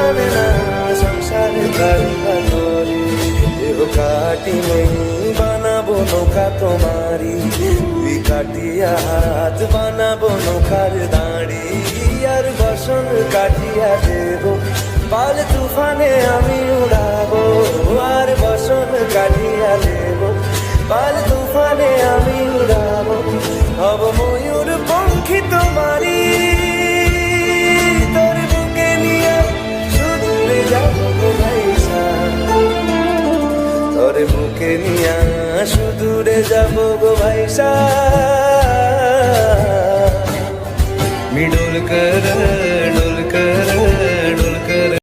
জানে না সংসার কারবার করি। দেহ কাটি নেই বানাবো নৌকা তোমারি, দুই কাটিয়া হাত বানাবো নৌকার দাঁড়ি। আর বসন কাটিয়া দেব পাল তুফানে আমি উড়াবো, আর বসন কাটিয়া দেব পাল তুফানে আমি উড়াবো। হব ময়ূর পঙ্খী তোমারি, তোর বুকে নিয়ে সুদূরে যাবো গো ভাইসা, তোর বুকে নিয়ে সুদূরে যাবো গো ভাইসা।